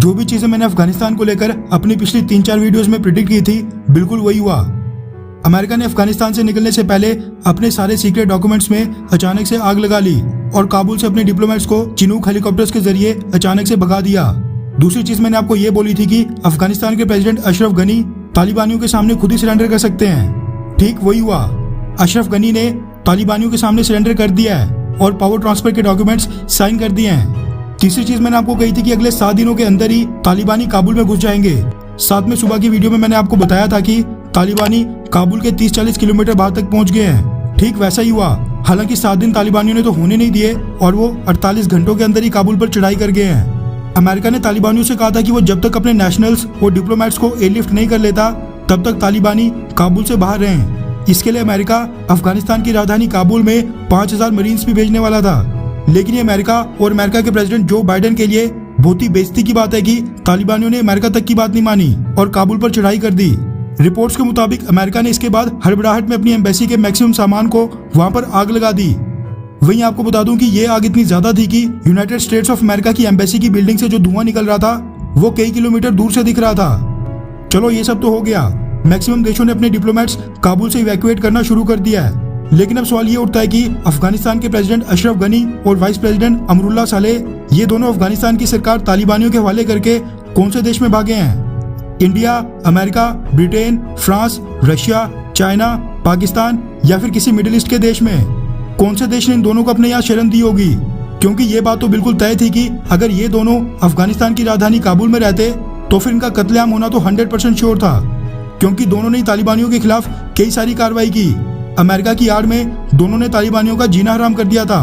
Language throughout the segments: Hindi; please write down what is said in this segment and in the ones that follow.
जो भी चीजें मैंने अफगानिस्तान को लेकर अपनी पिछली 3-4 वीडियोस में प्रिडिक्ट की थी, बिल्कुल वही हुआ। अमेरिका ने अफगानिस्तान से निकलने से पहले अपने सारे सीक्रेट डॉक्यूमेंट्स में अचानक से आग लगा ली और काबुल से अपने डिप्लोमेट्स को चिनूक हेलीकॉप्टर्स के जरिए अचानक से भगा दिया। दूसरी चीज मैंने आपको ये बोली थी कि अफगानिस्तान के प्रेसिडेंट अशरफ गनी तालिबानियों के सामने खुद ही सरेंडर कर सकते हैं। ठीक वही हुआ। अशरफ गनी ने तालिबानियों के सामने सरेंडर कर दिया है और पावर ट्रांसफर के डॉक्यूमेंट्स साइन कर दिए हैं। तीसरी चीज मैंने आपको कही थी कि अगले 7 दिनों के अंदर ही तालिबानी काबुल में घुस जाएंगे। साथ में सुबह की वीडियो में मैंने आपको बताया था कि तालिबानी काबुल के 30-40 किलोमीटर बाहर तक पहुंच गए हैं। ठीक वैसा ही हुआ। हालांकि 7 दिन तालिबानियों ने तो होने नहीं दिए और वो 48 घंटों के अंदर ही काबुल पर चढ़ाई कर गए हैं। अमेरिका ने तालिबानियों से कहा था कि वो जब तक अपने नेशनल्स और डिप्लोमेट्स को एयरलिफ्ट नहीं कर लेता तब तक तालिबानी काबुल से बाहर रहें। इसके लिए अमेरिका अफगानिस्तान की राजधानी काबुल में 5000 मरीन्स भी भेजने वाला था। लेकिन ये अमेरिका और अमेरिका के प्रेसिडेंट जो बाइडेन के लिए बहुत ही बेइज्जती की बात है कि तालिबानियों ने अमेरिका तक की बात नहीं मानी और काबुल पर चढ़ाई कर दी। रिपोर्ट्स के मुताबिक अमेरिका ने इसके बाद हड़बड़ाहट में अपनी एम्बेसी के मैक्सिमम सामान को वहां पर आग लगा दी। वहीं आपको बता दूं कि ये आग इतनी ज्यादा थी कि यूनाइटेड स्टेट्स ऑफ अमेरिका की एम्बेसी की बिल्डिंग से जो धुआं निकल रहा था वो कई किलोमीटर दूर से दिख रहा था। चलो ये सब तो हो गया। मैक्सिमम देशों ने अपने डिप्लोमेट्स काबुल से इवैक्यूएट करना शुरू कर दिया है। लेकिन अब सवाल ये उठता है कि अफगानिस्तान के प्रेसिडेंट अशरफ गनी और वाइस प्रेसिडेंट अमरुल्लाह सालेह ये दोनों अफगानिस्तान की सरकार तालिबानियों के हवाले करके कौन से देश में भागे हैं? India, America, Britain, France, Russia, China, Pakistan या फिर किसी मिडिल ईस्ट के देश में? कौन से देश ने इन दोनों को अपने यहाँ शरण दी होगी? क्योंकि ये बात तो बिल्कुल तय थी कि अगर ये दोनों अफगानिस्तान की राजधानी काबुल में रहते तो फिर इनका कत्लेआम होना तो 100% श्योर था, क्योंकि दोनों ने तालिबानियों के खिलाफ कई सारी कार्रवाई की। अमेरिका की आड़ में दोनों ने तालिबानियों का जीना हराम कर दिया था।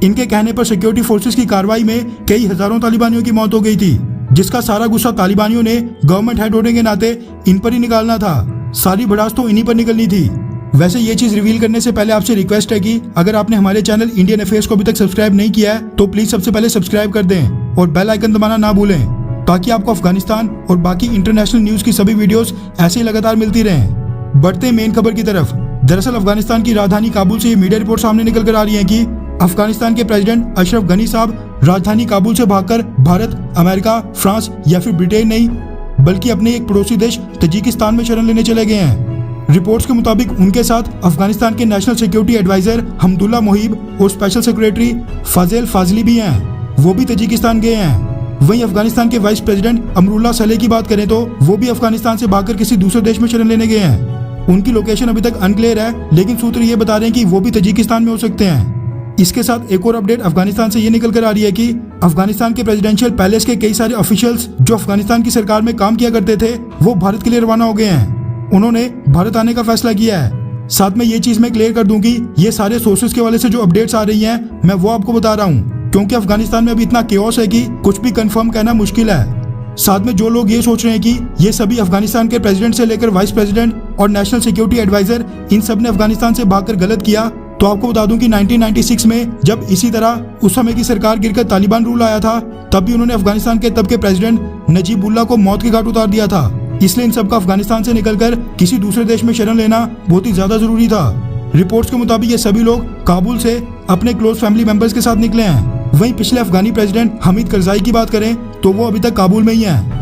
इनके कहने पर सिक्योरिटी फोर्सेस की कार्रवाई में कई हजारों तालिबानियों की मौत हो गई थी, जिसका सारा गुस्सा तालिबानियों ने गवर्नमेंट हेड होने के नाते इन पर ही निकालना था। सारी भड़ास तो इन्हीं पर निकलनी थी। वैसे ये चीज रिवील करने से पहले आपसे रिक्वेस्ट है कि अगर आपने हमारे चैनल इंडियन अफेयर्स को अभी तक सब्सक्राइब नहीं किया है तो प्लीज सबसे पहले सब्सक्राइब कर दें और बेल आइकन दबाना ना भूलें, ताकि आपको अफगानिस्तान और बाकी इंटरनेशनल न्यूज की सभी वीडियोस ऐसे ही लगातार मिलती रहें। बढ़ते मेन खबर की तरफ। दरअसल अफगानिस्तान की राजधानी काबुल से ये मीडिया रिपोर्ट सामने निकल कर आ रही है कि अफगानिस्तान के प्रेसिडेंट अशरफ गनी साहब राजधानी काबुल से भागकर भारत, अमेरिका, फ्रांस या फिर ब्रिटेन नहीं बल्कि अपने एक पड़ोसी देश तजिकिस्तान में शरण लेने चले गए हैं। रिपोर्ट्स के मुताबिक उनके साथ अफगानिस्तान के national security adviser Hamdullah Mohib और स्पेशल सेक्रेटरी फाजेल फाजली भी हैं। वो भी तजिकिस्तान गए हैं। वहीं अफगानिस्तान के वाइस प्रेसिडेंट अमरुल्लाह सालेह की बात करें तो वो भी अफगानिस्तान से भागकर किसी दूसरे देश में शरण लेने गए हैं। उनकी लोकेशन अभी तक अनक्लियर है, लेकिन सूत्र ये बता रहे हैं कि वो भी तजिकिस्तान में हो सकते हैं। इसके साथ एक और अपडेट अफगानिस्तान से ये निकल कर आ रही है कि अफगानिस्तान के प्रेसिडेंशियल पैलेस के कई सारे ऑफिशियल्स जो अफगानिस्तान की सरकार में काम किया करते थे वो भारत के लिए रवाना हो गए हैं। उन्होंने भारत आने का फैसला किया है। साथ में ये चीज मैं क्लियर कर दूं कि ये सारे सोर्सेज के वाले से जो अपडेट्स आ रही हैं मैं वो आपको बता रहा हूँ, क्योंकि अफगानिस्तान में अभी इतना केओस है कि कुछ भी कंफर्म कहना मुश्किल है। साथ में जो लोग ये सोच रहे हैं कि ये सभी अफगानिस्तान के प्रेसिडेंट से लेकर वाइस प्रेसिडेंट और नेशनल सिक्योरिटी एडवाइजर इन सब ने अफगानिस्तान से भागकर गलत किया, तो आपको बता दूं कि 1996 में जब इसी तरह उस समय की सरकार गिरकर तालिबान रूल आया था तब भी उन्होंने अफगानिस्तान के तब के प्रेसिडेंट नजीबुल्लाह को मौत के घाट उतार दिया था। इसलिए इन सबका अफगानिस्तान से निकलकर किसी दूसरे देश में शरण लेना बहुत ही ज्यादा जरूरी था। रिपोर्ट्स के मुताबिक ये सभी लोग काबुल से अपने क्लोज फैमिली मेंबर्स के साथ निकले हैं। वहीं पिछले अफगानी प्रेसिडेंट हामिद करजाई की बात करें तो वो अभी तक काबुल में ही हैं।